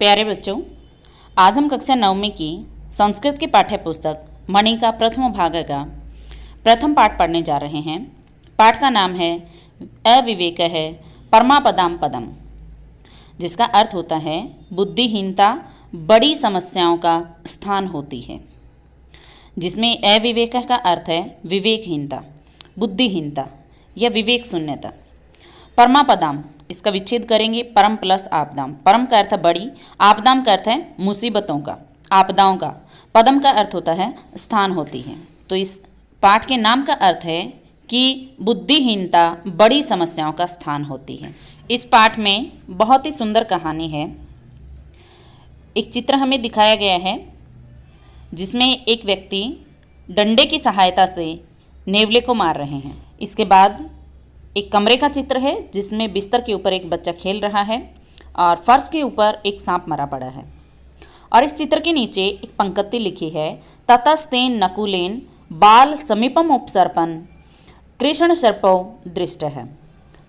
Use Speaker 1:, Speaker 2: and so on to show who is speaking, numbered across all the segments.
Speaker 1: प्यारे बच्चों, आज हम कक्षा 9वीं की संस्कृत की पाठ्य पुस्तक मणि का प्रथम भाग का प्रथम पाठ पढ़ने जा रहे हैं। पाठ का नाम है अविवेक है परमापदाम पदम, जिसका अर्थ होता है बुद्धिहीनता बड़ी समस्याओं का स्थान होती है। जिसमें अविवेक का अर्थ है विवेकहीनता, बुद्धिहीनता या विवेक शून्यता। परमापदाम इसका विच्छेद करेंगे परम प्लस आपदाम। परम का अर्थ है बड़ी, आपदाम का अर्थ है मुसीबतों का, आपदाओं का, पदम का अर्थ होता है स्थान होती है। तो इस पाठ के नाम का अर्थ है कि बुद्धिहीनता बड़ी समस्याओं का स्थान होती है। इस पाठ में बहुत ही सुंदर कहानी है। एक चित्र हमें दिखाया गया है जिसमें एक व्यक्ति डंडे की सहायता से नेवले को मार रहे हैं। इसके बाद एक कमरे का चित्र है जिसमें बिस्तर के ऊपर एक बच्चा खेल रहा है और फर्श के ऊपर एक सांप मरा पड़ा है। और इस चित्र के नीचे एक पंक्ति लिखी है, ततस्तेन नकुलेन बाल समीपम उपसर्पण कृष्ण सर्पो दृष्ट है।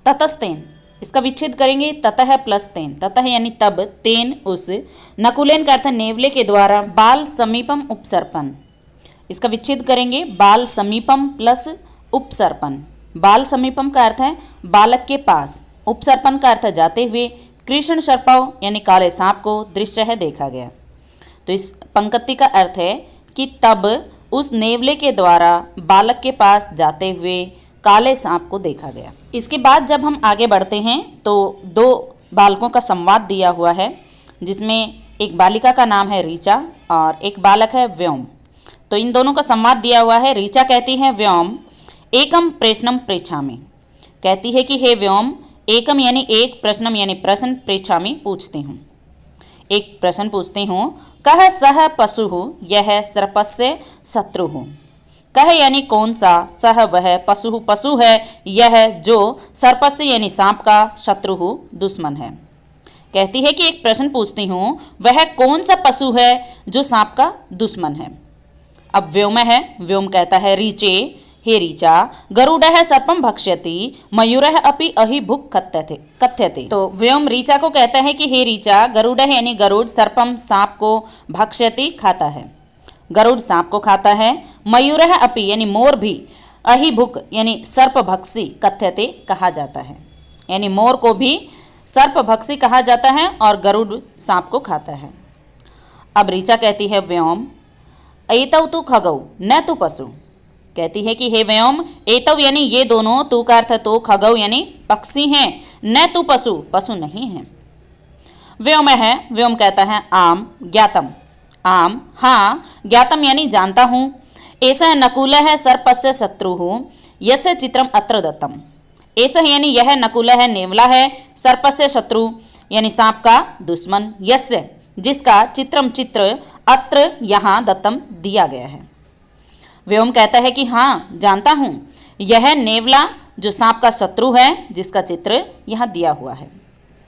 Speaker 1: ततस्तेन इसका विच्छेद करेंगे, ततः प्लस तेन, ततः यानी तब, तेन उस, नकुलेन का अर्थ नेवले के द्वारा, बाल समीपम उपसर्पण इसका विच्छेद करेंगे, बाल समीपम प्लस उपसर्पण। बाल समीपम का अर्थ है बालक के पास, उपसर्पण का अर्थ है जाते हुए, कृष्ण सर्पव यानी काले सांप को दृश्य है देखा गया। तो इस पंक्ति का अर्थ है कि तब उस नेवले के द्वारा बालक के पास जाते हुए काले सांप को देखा गया। इसके बाद जब हम आगे बढ़ते हैं तो दो बालकों का संवाद दिया हुआ है, जिसमें एक बालिका का नाम है ऋचा और एक बालक है व्योम। तो इन दोनों का संवाद दिया हुआ है। ऋचा कहती है व्योम एकम प्रश्नम पृच्छामि, कहती है कि हे व्योम, एकम यानी एक, प्रश्नम यानी प्रश्न, पृच्छामि पूछती हूँ, एक प्रश्न पूछती हूँ। कह सह पशु यह सर्पस्य शत्रु। कह यानी कौन सा, सह वह, पशु पशु है, यह जो, सर्पस्य यानी सांप का, शत्रु दुश्मन है। कहती है कि एक प्रश्न पूछती हूँ, वह कौन सा पशु है जो सांप का दुश्मन है। अब व्योम है, व्योम कहता है ऋचे, हे ऋचा, गरुडः सर्पम भक्ष्यति मयूरः अपि अहिभुक् कथ्यते। तो व्योम ऋचा को कहता है कि हे ऋचा, गरुडः यानी गरुड़, सर्पम सांप को, भक्ष्यति खाता है, गरुड़ सांप को खाता है, मयूरः अपि यानी मोर भी, अहिभुक् यानी सर्पभक्षी, कथ्यते कहा जाता है, यानी मोर को भी सर्पभक्षी कहा जाता है और गरुड़ सांप को खाता है। अब ऋचा कहती है व्योम, एतौ तु खगौ न तु पशु। कहती है कि हे व्योम, एतव यानी ये दोनों, तू का अर्थ तो, खगौ यानी पक्षी हैं, न तू पशु, पशु नहीं है। व्योम है, व्योम कहता है आम ज्ञातम, आम हाँ, ज्ञातम यानी जानता हूँ, ऐसा नकुल है सर्पस्य शत्रु यस्य चित्रम अत्र दत्तम। ऐसा यानी यह नकुल है नेवला है, सर्पस्य शत्रु यानी सांप का दुश्मन, यस्य जिसका, चित्रम चित्र, अत्र यहाँ दत्तम दिया गया है। व्योम कहता है कि हाँ जानता हूँ, यह नेवला जो सांप का शत्रु है जिसका चित्र यहाँ दिया हुआ है।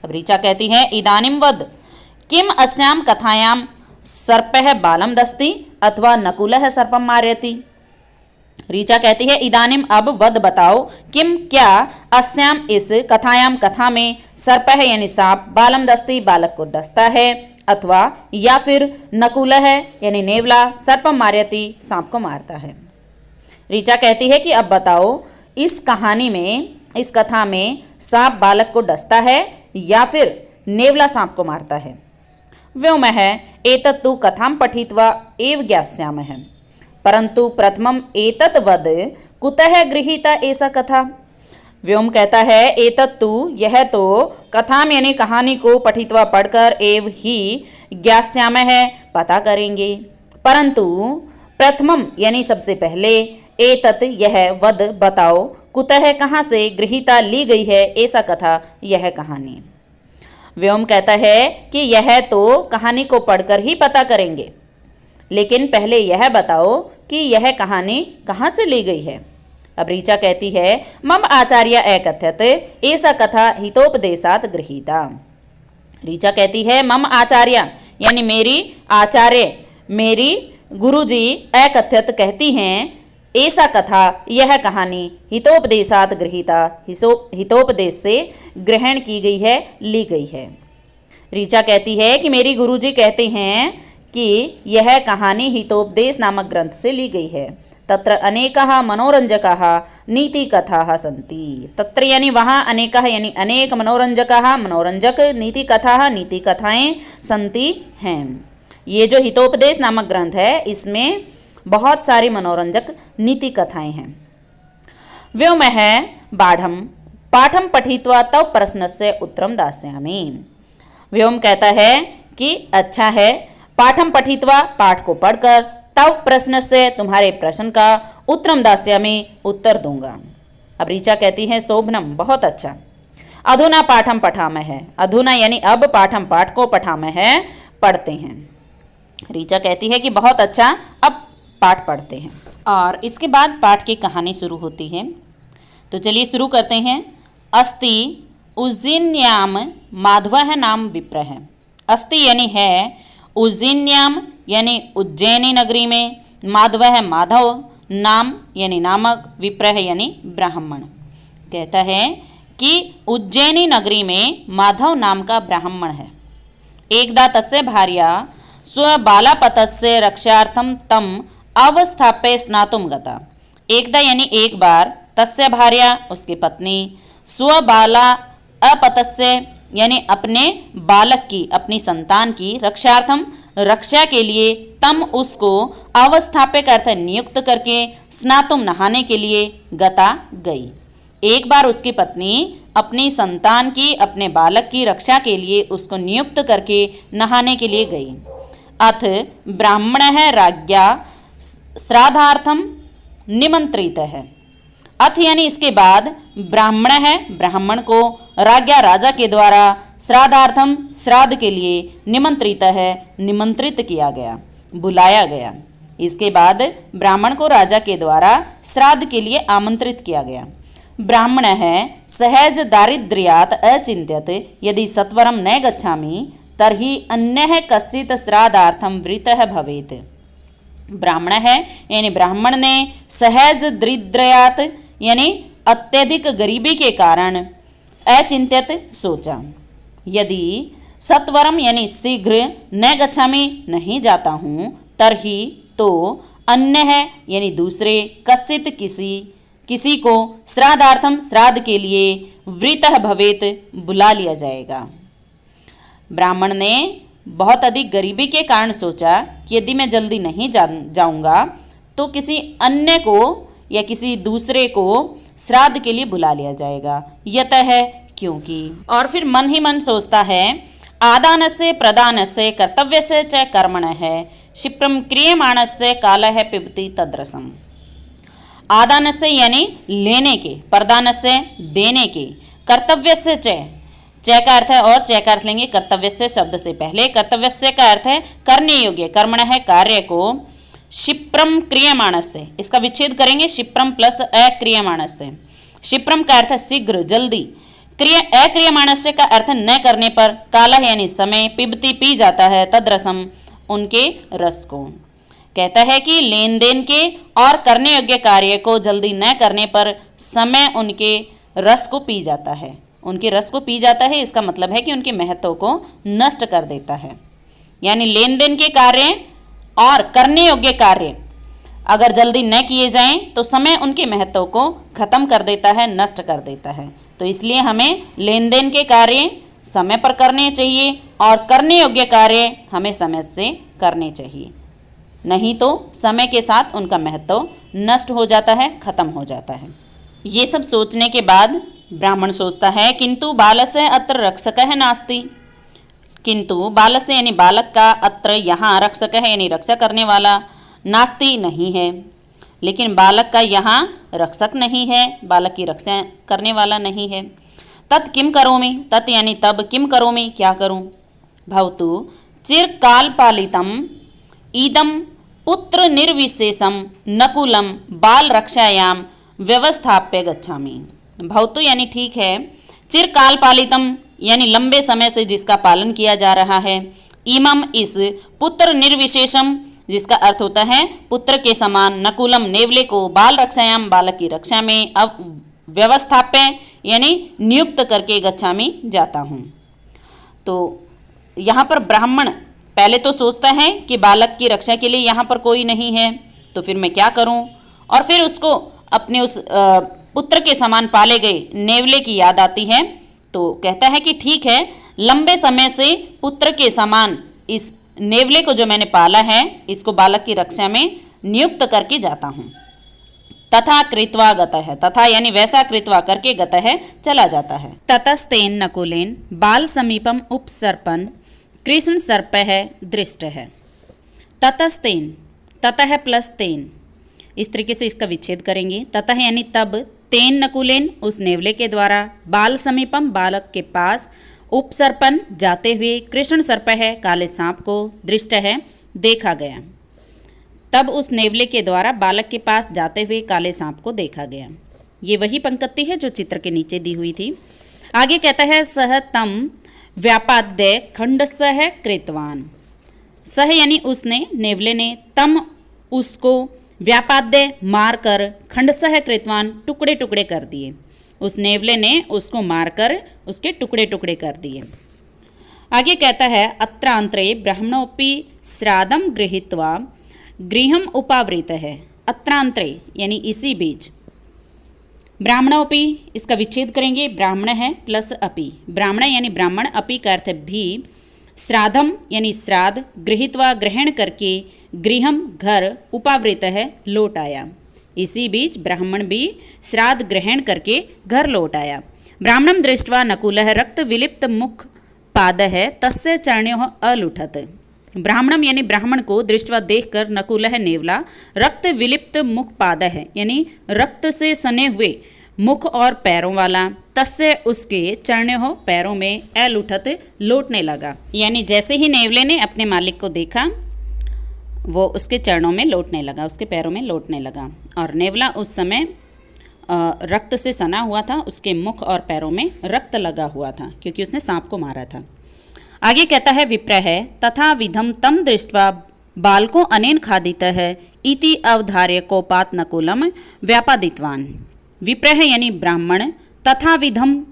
Speaker 1: अब ऋचा कहती है इदानीम वद किम अस्याम कथायाम सर्पः बालम दस्ति अथवा नकुलः सर्पम मारयति। ऋचा कहती है इदानीम अब वद बताओ, किम क्या, अस्याम इस, कथायाम कथा में, सर्पः यानी सांप, बालम दस्ति बालक को डसता है, अथवा या फिर नकुल है यानी नेवला, सर्पम मारयति सांप को मारता है। ऋचा कहती है कि अब बताओ इस कहानी में, इस कथा में सांप बालक को डसता है या फिर नेवला सांप को मारता है। व्योम है एतत् तु कथां पठित्वा एव ज्ञास्यामः, परंतु प्रथमम एतत् वद कुतः गृहीता एषा कथा। व्योम कहता है एतत्तु यह तो, कथाम यानी कहानी को, पठित्वा पढ़कर, एव ही, ज्ञास्यामः पता करेंगे, परंतु प्रथमम यानी सबसे पहले, एतत् यह, वद बताओ, कुतः कहाँ से, गृहीता ली गई है, ऐसा कथा यह कहानी। व्योम कहता है कि यह तो कहानी को पढ़कर ही पता करेंगे, लेकिन पहले यह बताओ कि यह कहानी कहाँ से ली गई है। अब ऋचा कहती है मम आचार्य अकथ्यत ऐसा कथा हितोपदेशात गृहीता। ऋचा कहती है मम आचार्य यानी मेरी आचार्य, मेरी गुरुजी, अकथ्यत कहती हैं, ऐसा कथा यह कहानी हितोपदेशात गृहीता, हितोपदेश से ग्रहण की गई है, ली गई है। ऋचा कहती है कि मेरी गुरुजी कहते हैं कि यह कहानी हितोपदेश नामक ग्रंथ से ली गई है। तत्र अनेकः मनोरंजकाः नीतिकथाः सन्ति। तत्र यानी वहाँ अनेकः यानी अनेक मनोरंजकाः मनोरंजक नीतिकथाः नीति कथाएँ सन्ति हैं। ये जो हितोपदेश नामक ग्रंथ है इसमें बहुत सारी मनोरंजक नीति कथाएँ हैं। व्योमः बाढ़म पाठम पठित्वा तव प्रश्नस्य उत्तरम दास्यामि। व्योम कहता है कि अच्छा है, पाठम पठित्वा पाठ को पढ़कर तव प्रश्न से तुम्हारे प्रश्न का उत्तरम दास्यामि उत्तर दूंगा। अब ऋचा कहती है शोभनम बहुत अच्छा। अधुना पाठम पठामः है, अधुना यानी अब पाठम पाठ को पठामः है पढ़ते हैं। ऋचा कहती है कि बहुत अच्छा, अब पाठ पढ़ते हैं। और इसके बाद पाठ की कहानी शुरू होती है। तो चलिए शुरू करते हैं। अस्ति उज्जैन्याम माधवः नाम विप्रः। अस्ति यानी है, उज्जैन्याम यानी उज्जैनी नगरी में, माधवः माधव, नाम यानी नामक, विप्रः यानी ब्राह्मण। कहता है कि उज्जैनी नगरी में माधव नाम का ब्राह्मण है। एकदा तस्य भार्या स्वबालापतस्य रक्षार्थम तम अवस्थाप्य स्नातुम गता। एकदा यानी एक बार, तस्य भार्या उसकी पत्नी, स्वबाला अपतस्य यानी अपने बालक की, अपनी संतान की, रक्षार्थम रक्षा के लिए, तम उसको, अवस्थाप्य का अर्थ नियुक्त करके, स्नातुम नहाने के लिए, गता गई। एक बार उसकी पत्नी अपनी संतान की, अपने बालक की रक्षा के लिए उसको नियुक्त करके नहाने के लिए गई। अथ ब्राह्मणः राज्ञा श्राद्धार्थम निमंत्रित है। अथ यानी इसके बाद, ब्राह्मण है ब्राह्मण को, राज्ञा राजा के द्वारा, श्राद्धार्थम श्राद्ध के लिए, निमंत्रित है निमंत्रित किया गया, बुलाया गया। इसके बाद ब्राह्मण को राजा के द्वारा श्राद्ध के लिए आमंत्रित किया गया। ब्राह्मण है सहज दारिद्र्यात् अचिन्त्यत यदि सत्वरम न गच्छामि तर्हि अन्यः कश्चित् श्राद्धार्थम वृतः भवेत्। ब्राह्मण है यानी ब्राह्मण ने सहज दारिद्र्यात् यानी अत्यधिक गरीबी के कारण, अचिंत्यत सोचा, यदि सत्वरम यानी शीघ्र, न गच्छामि नहीं जाता हूँ, तरही तो, अन्य है यानी दूसरे, कश्चित किसी को, श्राद्धार्थम श्राद्ध के लिए, वृतः भवेत बुला लिया जाएगा। ब्राह्मण ने बहुत अधिक गरीबी के कारण सोचा कि यदि मैं जल्दी नहीं जाऊंगा तो किसी अन्य को या किसी दूसरे को श्राद्ध के लिए बुला लिया जाएगा। यतः है क्योंकि, और फिर मन ही मन सोचता है, आदानस्य प्रदानस्य कर्तव्यस्य च कर्मणः क्षिप्रं क्रियमाणस्य कालः पिबति तद्रसम्। आदानस्य यानी लेने के, प्रदानस्य देने के, कर्तव्यस्य च का अर्थ है और च का अर्थ लेंगे कर्तव्यस्य शब्द से पहले। कर्तव्यस्य का अर्थ है करने योग्य, कर्मणः कार्य को, क्षिप्रम क्रियमाणस्य, इसका विच्छेद करेंगे, क्षिप्रम प्लस अक्रियमाणस्य। क्षिप्रम का अर्थ शीघ्र जल्दी, अक्रियमाणस्य का अर्थ न करने पर, कालः यानी समय, पिबती पी जाता है, तद्रसम उनके रस को। कहता है कि लेन देन के और करने योग्य कार्य को जल्दी न करने पर समय उनके रस को पी जाता है, उनके रस को पी जाता है। इसका मतलब है कि उनके महत्व को नष्ट कर देता है। यानी लेन देन के कार्य और करने योग्य कार्य अगर जल्दी न किए जाएं तो समय उनके महत्व को खत्म कर देता है, नष्ट कर देता है। तो इसलिए हमें लेन देन के कार्य समय पर करने चाहिए और करने योग्य कार्य हमें समय से करने चाहिए, नहीं तो समय के साथ उनका महत्व नष्ट हो जाता है, खत्म हो जाता है। ये सब सोचने के बाद ब्राह्मण सोचता है, किंतु बालस्य अत्र रक्षकः नास्ति। किंतु बालस्य यानी बालक का, अत्र यहाँ रक्षकः यानी रक्षा करने वाला, नास्ति नहीं है। लेकिन बालक का यहाँ रक्षक नहीं है, बालक की रक्षा करने वाला नहीं है। तत् किम करोमि, तत् यानी तब, किम करोमि क्या करूं। भवतु चिरकाल पालितम इदम पुत्र निर्विशेषम नकुलम बाल रक्षायाम व्यवस्थाप्य गच्छामि। भवतु यानी ठीक है, चिरकाल पालितम यानी लंबे समय से जिसका पालन किया जा रहा है, इमम इस, पुत्र निर्विशेषम जिसका अर्थ होता है पुत्र के समान, नकुलम नेवले को, बाल रक्षायाम बालक की रक्षा में, अब व्यवस्थाप्य यानी नियुक्त करके गच्छामि जाता हूँ। तो यहाँ पर ब्राह्मण पहले तो सोचता है कि बालक की रक्षा के लिए यहाँ पर कोई नहीं है, तो फिर मैं क्या करूँ, और फिर उसको अपने उस पुत्र के समान पाले गए नेवले की याद आती है। तो कहता है कि ठीक है, लंबे समय से पुत्र के समान इस नेवले को जो मैंने पाला है, इसको बालक की रक्षा में नियुक्त करके जाता हूँ। तथा कृत्वा गतः, तथा यानी वैसा कृत्वा करके गतः चला जाता है। ततस्तेन नकुलेन बाल समीपम उपसर्पन कृष्ण सर्पः दृष्टः। ततस्तेन, ततः प्लस तेन, इस तरीके से इसका विच्छेद करेंगे। ततः यानी तब, तेन नकुलेन उस नेवले के द्वारा, बाल समीपम बालक के पास, उपसर्पन जाते हुए, कृष्ण सर्पः काले सांप को, दृष्टः देखा गया। तब उस नेवले के द्वारा बालक के पास जाते हुए काले सांप को देखा गया। ये वही पंक्ति है जो चित्र के नीचे दी हुई थी। आगे कहता है सह तम व्यापाद्य खंडसः कृतवान। सह यानी उसने, नेवले ने, तम उसको, व्यापाद्य मारकर, खंडसः कृतवान टुकड़े टुकड़े कर दिए। उस नेवले ने उसको मारकर उसके टुकड़े टुकड़े कर दिए। आगे कहता है अत्रांतरे ब्राह्मणोपि श्राद्धम गृहीत्वा गृहम उपावृत है। अत्रांतरे यानी इसी बीच, ब्राह्मणोपि इसका विच्छेद करेंगे, ब्राह्मण है प्लस अपि, ब्राह्मण यानी ब्राह्मण, अपि का अर्थ भी, श्राद्धम यानी श्राद्ध, गृहीत्वा ग्रहण करके, गृहम घर, उपावृत है लौट आया। इसी बीच ब्राह्मण भी श्राद्ध ग्रहण करके घर लौट आया। ब्राह्मणम दृष्ट्वा नकुलः रक्त विलिप्त मुख पादः तस्य चरणयोः अलुठत। ब्राह्मणम यानी ब्राह्मण को दृष्टवा देखकर, नकुलः नेवला, रक्त विलिप्त मुख पादः यानी रक्त से सने हुए मुख और पैरों वाला, तस्य उसके चरणयोः पैरों में, अलुठत लौटने लगा। यानी जैसे ही नेवले ने अपने मालिक को देखा, वो उसके चरणों में लौटने लगा, उसके पैरों में लौटने लगा। और नेवला उस समय रक्त से सना हुआ था, उसके मुख और पैरों में रक्त लगा हुआ था क्योंकि उसने सांप को मारा था। आगे कहता है विप्रः तथा विधम तम दृष्ट्वा बालको अनेन खादितः इति अवधार्य कोपात नकुलम व्यापादितवान। विप्रः यानी ब्राह्मण, तथा विधम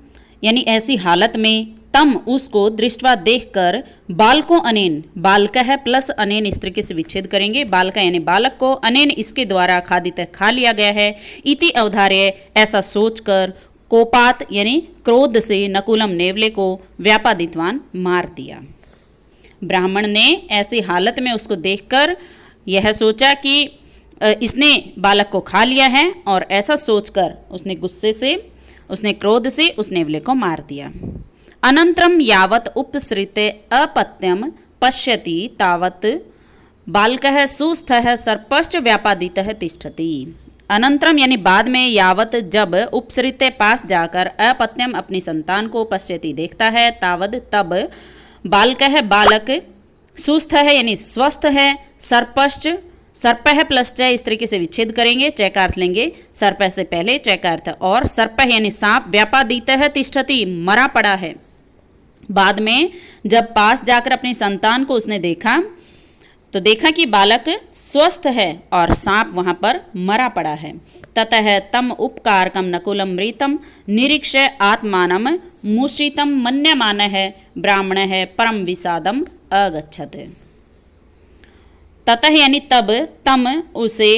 Speaker 1: यानी ऐसी हालत में, तम उसको, दृष्ट्वा देखकर, बालको अनेन, बालकः प्लस अनेन इस तरीके से विच्छेद करेंगे, बालका यानी बालक को, अनेन इसके द्वारा, खादित खा लिया गया है, इति अवधार्य ऐसा सोचकर, कोपात यानी क्रोध से, नकुलम नेवले को, व्यापादितवान मार दिया। ब्राह्मण ने ऐसी हालत में उसको देखकर यह सोचा कि इसने बालक को खा लिया है, और ऐसा सोचकर उसने गुस्से से, उसने क्रोध से उस नेवले को मार दिया। अनंतरम यावत उपसृते अपत्यम पश्यति तावत बालकः सुस्थः सर्पश्च व्यापादितः तिष्ठति। अनंतरम यानी बाद में, यावत जब, उपसृत्य पास जाकर, अपत्यम अपनी संतान को, पश्यति देखता है, तावद तब, बालकः बालक, सुस्थ है यानी स्वस्थ है, सर्पश्च, सर्पः प्लस च इस तरीके से विच्छेद करेंगे, चय का अर्थ लेंगे, सर्प से पहले चय का अर्थ, और सर्पः यानी सांप, व्यापादितः तिष्ठति मरा पड़ा है। बाद में जब पास जाकर अपनी संतान को उसने देखा, तो देखा कि बालक स्वस्थ है और सांप वहाँ पर मरा पड़ा है। ततः तम उपकारकम नकुलम मृतम निरीक्ष्य आत्मानम मूषितम मन्यमानः ब्राह्मणः परम विषादम अगच्छत। ततः यानी तब, तम उसे,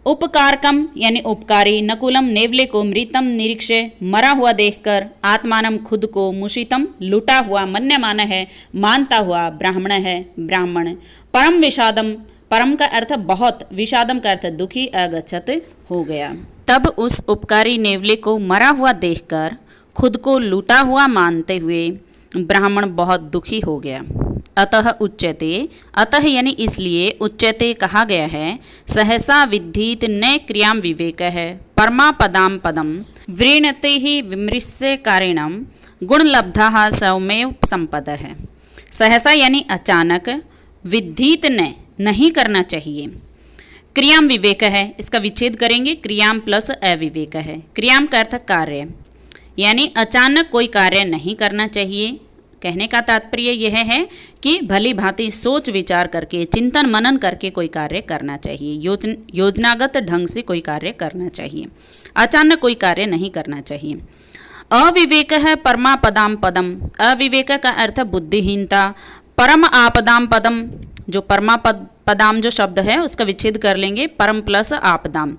Speaker 1: उपकारकम यानी उपकारी, नकुलम नेवले को, मृतम निरीक्ष्य मरा हुआ देखकर, आत्मानम खुद को, मुषितम लुटा हुआ, मन्यमान है मानता हुआ, ब्राह्मण है ब्राह्मण, परम विषादम, परम का अर्थ बहुत, विषादम का अर्थ दुखी, अगच्छत हो गया। तब उस उपकारी नेवले को मरा हुआ देखकर, खुद को लूटा हुआ मानते हुए ब्राह्मण बहुत दुखी हो गया। अतः उच्यते, अतः यानी इसलिए, उच्यते कहा गया है, सहसा विद्धीत न क्रियाम विवेक है, परमापदाम पदम व्रीणते ही विमृश्य कारिणम गुणलब्धा सौमेव संपद है। सहसा यानी अचानक, विद्धीत न नहीं करना चाहिए, क्रियाम विवेक है, इसका विच्छेद करेंगे, क्रियाम प्लस अविवेक है। क्रियाम का अर्थ कार्य, यानी अचानक कोई कार्य नहीं करना चाहिए। कहने का तात्पर्य यह है कि भली भांति सोच विचार करके, चिंतन मनन करके कोई कार्य करना चाहिए, योजनागत ढंग से कोई कार्य करना चाहिए, अचानक कोई कार्य नहीं करना चाहिए। अविवेक है परमापदाम पदम। अविवेक का अर्थ बुद्धिहीनता। परम आपदाम पदम, जो पदाम जो शब्द है उसका विच्छेद कर लेंगे, परम प्लस आपदाम,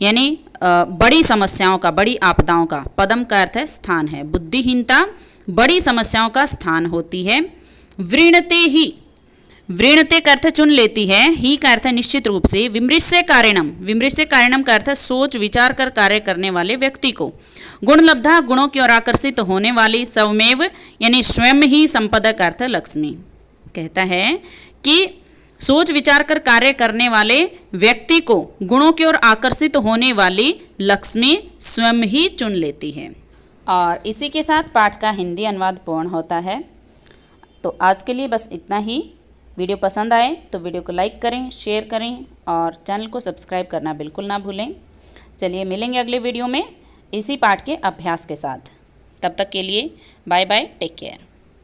Speaker 1: यानी बड़ी समस्याओं का, बड़ी आपदाओं का। पदम का अर्थ है स्थान है। बुद्धिहीनता बड़ी समस्याओं का स्थान होती है। वृणते ही, वृणते का अर्थ चुन लेती है, ही का अर्थ निश्चित रूप से। विमृश्य कारिणम, विमृश्य कारिणम का अर्थ सोच विचार कर कार्य करने वाले व्यक्ति को। गुणलब्धा, गुणों की ओर आकर्षित होने वाली। स्वमेव यानी स्वयं ही। संपदा का अर्थ लक्ष्मी। कहता है कि सोच विचार कर कार्य करने वाले व्यक्ति को गुणों की ओर आकर्षित होने वाली लक्ष्मी स्वयं ही चुन लेती है। और इसी के साथ पाठ का हिंदी अनुवाद पूर्ण होता है। तो आज के लिए बस इतना ही। वीडियो पसंद आए तो वीडियो को लाइक करें, शेयर करें और चैनल को सब्सक्राइब करना बिल्कुल ना भूलें। चलिए मिलेंगे अगले वीडियो में इसी पाठ के अभ्यास के साथ। तब तक के लिए बाय बाय, टेक केयर।